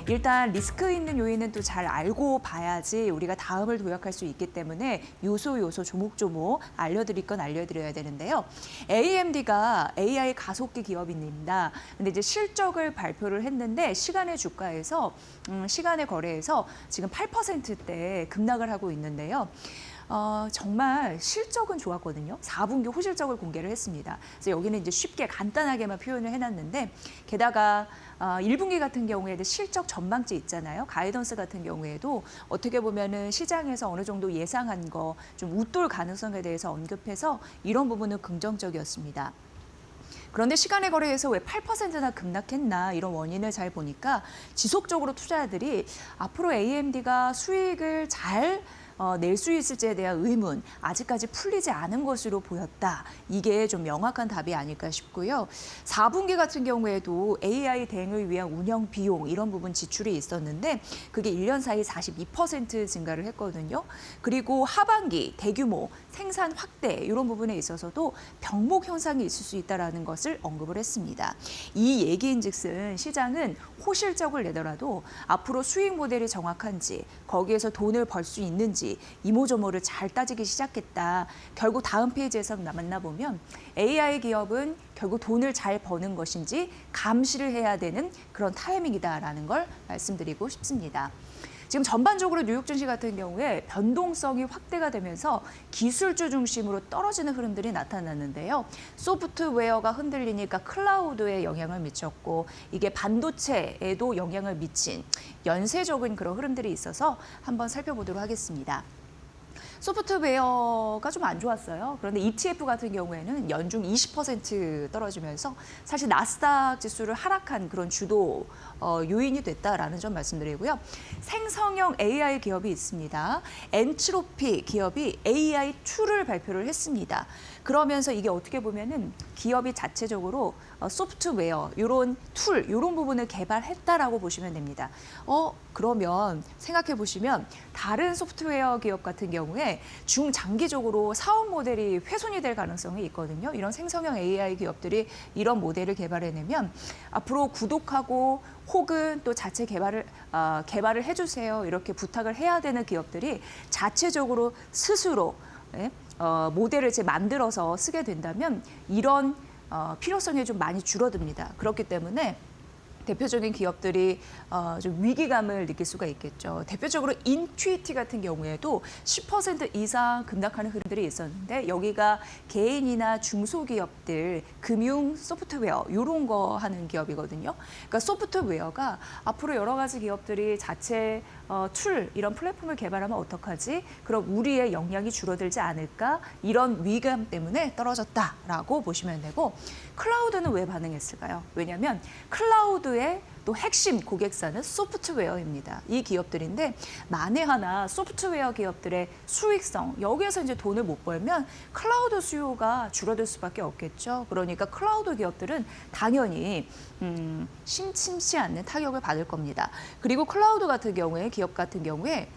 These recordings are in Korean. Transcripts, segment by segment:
일단 리스크 있는 요인은 또 잘 알고 봐야지 우리가 다음을 도약할 수 있기 때문에 요소 조목조목 알려드릴 건 알려드려야 되는데요. AMD가 AI 가속기 기업입니다. 근데 이제 실적을 발표를 했는데 시간의 주가에서 시간의 거래에서 지금 8%대 급락을 하고 있는데요. 정말 실적은 좋았거든요. 4분기 호실적을 공개를 했습니다. 그래서 여기는 이제 쉽게 간단하게만 표현을 해놨는데 게다가 1분기 같은 경우에도 실적 전망치 있잖아요. 가이던스 같은 경우에도 어떻게 보면은 시장에서 어느 정도 예상한 거 좀 웃돌 가능성에 대해서 언급해서 이런 부분은 긍정적이었습니다. 그런데 시간의 거래에서 왜 8%나 급락했나 이런 원인을 잘 보니까 지속적으로 투자자들이 앞으로 AMD가 수익을 잘 낼 수 있을지에 대한 의문 아직까지 풀리지 않은 것으로 보였다. 이게 좀 명확한 답이 아닐까 싶고요. 4분기 같은 경우에도 AI 대응을 위한 운영 비용 이런 부분 지출이 있었는데 그게 1년 사이 42% 증가를 했거든요. 그리고 하반기 대규모 생산 확대 이런 부분에 있어서도 병목 현상이 있을 수 있다는 것을 언급을 했습니다. 이 얘기인즉슨 시장은 호실적을 내더라도 앞으로 수익 모델이 정확한지 거기에서 돈을 벌 수 있는지 이모저모를 잘 따지기 시작했다. 결국 다음 페이지에서 만나보면 AI 기업은 결국 돈을 잘 버는 것인지 감시를 해야 되는 그런 타이밍이다라는 걸 말씀드리고 싶습니다. 지금 전반적으로 뉴욕 증시 같은 경우에 변동성이 확대가 되면서 기술주 중심으로 떨어지는 흐름들이 나타났는데요. 소프트웨어가 흔들리니까 클라우드에 영향을 미쳤고 이게 반도체에도 영향을 미친 연쇄적인 그런 흐름들이 있어서 한번 살펴보도록 하겠습니다. 소프트웨어가 좀 안 좋았어요. 그런데 ETF 같은 경우에는 연중 20% 떨어지면서 사실 나스닥 지수를 하락한 그런 주도 요인이 됐다라는 점 말씀드리고요. 생성형 AI 기업이 있습니다. 엔트로피 기업이 AI2를 발표를 했습니다. 그러면서 이게 어떻게 보면은 기업이 자체적으로 소프트웨어, 이런 툴, 이런 부분을 개발했다라고 보시면 됩니다. 그러면 생각해 보시면 다른 소프트웨어 기업 같은 경우에 중장기적으로 사업 모델이 훼손이 될 가능성이 있거든요. 이런 생성형 AI 기업들이 이런 모델을 개발해내면 앞으로 구독하고 혹은 또 자체 개발을 해주세요. 이렇게 부탁을 해야 되는 기업들이 자체적으로 스스로 모델을 이제 만들어서 쓰게 된다면 이런 필요성이 좀 많이 줄어듭니다. 그렇기 때문에 대표적인 기업들이 좀 위기감을 느낄 수가 있겠죠. 대표적으로 인투이티 같은 경우에도 10% 이상 급락하는 흐름들이 있었는데 여기가 개인이나 중소기업들, 금융 소프트웨어 이런 거 하는 기업이거든요. 그러니까 소프트웨어가 앞으로 여러 가지 기업들이 자체 툴, 이런 플랫폼을 개발하면 어떡하지? 그럼 우리의 역량이 줄어들지 않을까? 이런 위기감 때문에 떨어졌다라고 보시면 되고 클라우드는 왜 반응했을까요? 왜냐하면 클라우드의 또 핵심 고객사는 소프트웨어입니다. 이 기업들인데 만에 하나 소프트웨어 기업들의 수익성, 여기에서 이제 돈을 못 벌면 클라우드 수요가 줄어들 수밖에 없겠죠. 그러니까 클라우드 기업들은 당연히 심심치 않는 타격을 받을 겁니다. 그리고 클라우드 같은 경우에 기업 같은 경우에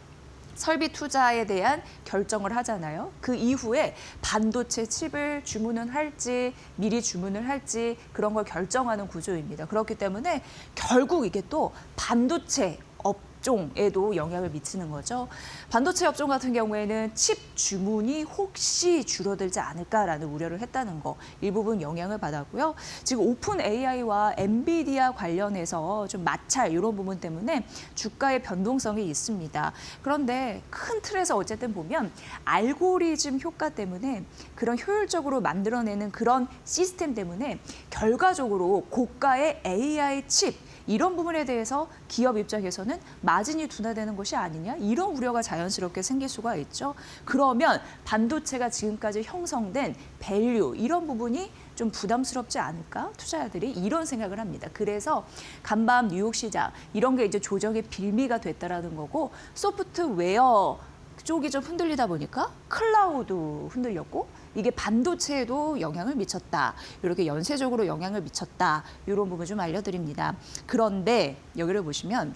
설비 투자에 대한 결정을 하잖아요. 그 이후에 반도체 칩을 주문을 할지 미리 주문을 할지 그런 걸 결정하는 구조입니다. 그렇기 때문에 결국 이게 또 반도체 업종에도 영향을 미치는 거죠. 반도체 업종 같은 경우에는 칩 주문이 혹시 줄어들지 않을까라는 우려를 했다는 거 일부분 영향을 받았고요. 지금 오픈 AI와 엔비디아 관련해서 좀 마찰 이런 부분 때문에 주가의 변동성이 있습니다. 그런데 큰 틀에서 어쨌든 보면 알고리즘 효과 때문에 그런 효율적으로 만들어내는 그런 시스템 때문에 결과적으로 고가의 AI 칩 이런 부분에 대해서 기업 입장에서는 마진이 둔화되는 것이 아니냐 이런 우려가 자연스럽게 생길 수가 있죠. 그러면 반도체가 지금까지 형성된 밸류 이런 부분이 좀 부담스럽지 않을까? 투자자들이 이런 생각을 합니다. 그래서 간밤 뉴욕 시장 이런 게 이제 조정의 빌미가 됐다라는 거고 소프트웨어 쪽이 좀 흔들리다 보니까 클라우드 흔들렸고 이게 반도체에도 영향을 미쳤다. 이렇게 연쇄적으로 영향을 미쳤다. 이런 부분 좀 알려드립니다. 그런데 여기를 보시면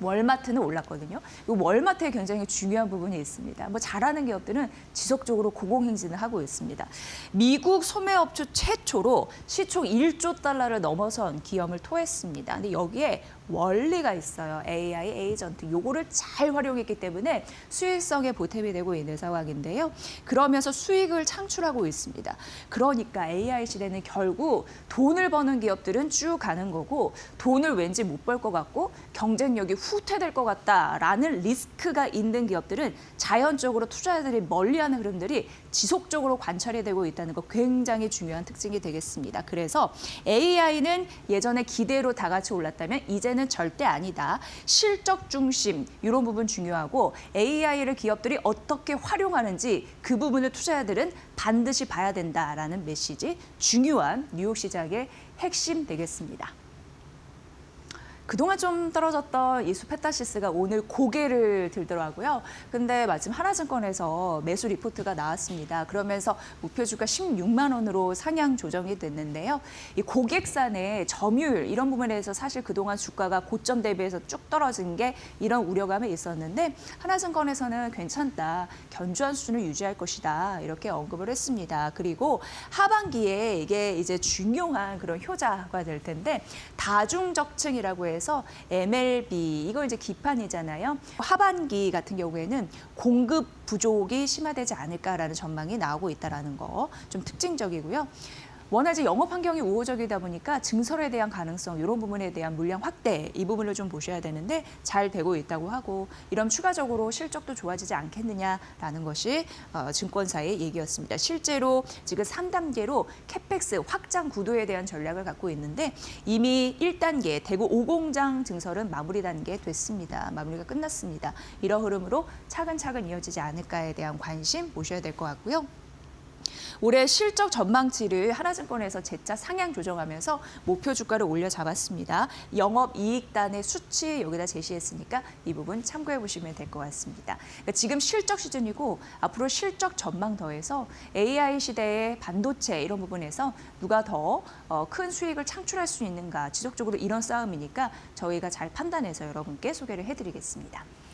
월마트는 올랐거든요. 이 월마트에 굉장히 중요한 부분이 있습니다. 뭐 잘하는 기업들은 지속적으로 고공행진을 하고 있습니다. 미국 소매업체 최초로 시총 1조 달러를 넘어선 기업을 토했습니다. 근데 여기에 원리가 있어요. AI 에이전트. 요거를 잘 활용했기 때문에 수익성에 보탬이 되고 있는 상황인데요. 그러면서 수익을 창출하고 있습니다. 그러니까 AI 시대는 결국 돈을 버는 기업들은 쭉 가는 거고 돈을 왠지 못 벌 것 같고 경쟁력이 후퇴될 것 같다라는 리스크가 있는 기업들은 자연적으로 투자자들이 멀리하는 흐름들이 지속적으로 관찰이 되고 있다는 거 굉장히 중요한 특징이 되겠습니다. 그래서 AI는 예전에 기대로 다 같이 올랐다면 이제는 절대 아니다. 실적 중심 이런 부분 중요하고 AI를 기업들이 어떻게 활용하는지 그 부분을 투자자들은 반드시 봐야 된다라는 메시지 중요한 뉴욕 시장의 핵심 되겠습니다. 그동안 좀 떨어졌던 이 수페타시스가 오늘 고개를 들더라고요. 근데 마침 하나증권에서 매수 리포트가 나왔습니다. 그러면서 목표 주가 16만 원으로 상향 조정이 됐는데요. 이 고객사내 점유율 이런 부분에서 사실 그동안 주가가 고점 대비해서 쭉 떨어진 게 이런 우려감이 있었는데 하나증권에서는 괜찮다. 견주한 수준을 유지할 것이다. 이렇게 언급을 했습니다. 그리고 하반기에 이게 이제 중요한 그런 효자가 될 텐데 다중적층이라고 해서 MLB 이거 이제 기판이잖아요. 하반기 같은 경우에는 공급 부족이 심화되지 않을까라는 전망이 나오고 있다라는 거 좀 특징적이고요. 워낙 이제 영업 환경이 우호적이다 보니까 증설에 대한 가능성 이런 부분에 대한 물량 확대 이 부분을 좀 보셔야 되는데 잘 되고 있다고 하고 이런 추가적으로 실적도 좋아지지 않겠느냐라는 것이 증권사의 얘기였습니다. 실제로 지금 3단계로 캐펙스 확장 구도에 대한 전략을 갖고 있는데 이미 1단계 대구 5공장 증설은 마무리 단계 됐습니다. 마무리가 끝났습니다. 이런 흐름으로 차근차근 이어지지 않을까에 대한 관심 보셔야 될 것 같고요. 올해 실적 전망치를 하나증권에서 재차 상향 조정하면서 목표 주가를 올려 잡았습니다. 영업이익단의 수치 여기다 제시했으니까 이 부분 참고해 보시면 될 것 같습니다. 그러니까 지금 실적 시즌이고 앞으로 실적 전망 더해서 AI 시대의 반도체 이런 부분에서 누가 더 큰 수익을 창출할 수 있는가 지속적으로 이런 싸움이니까 저희가 잘 판단해서 여러분께 소개를 해드리겠습니다.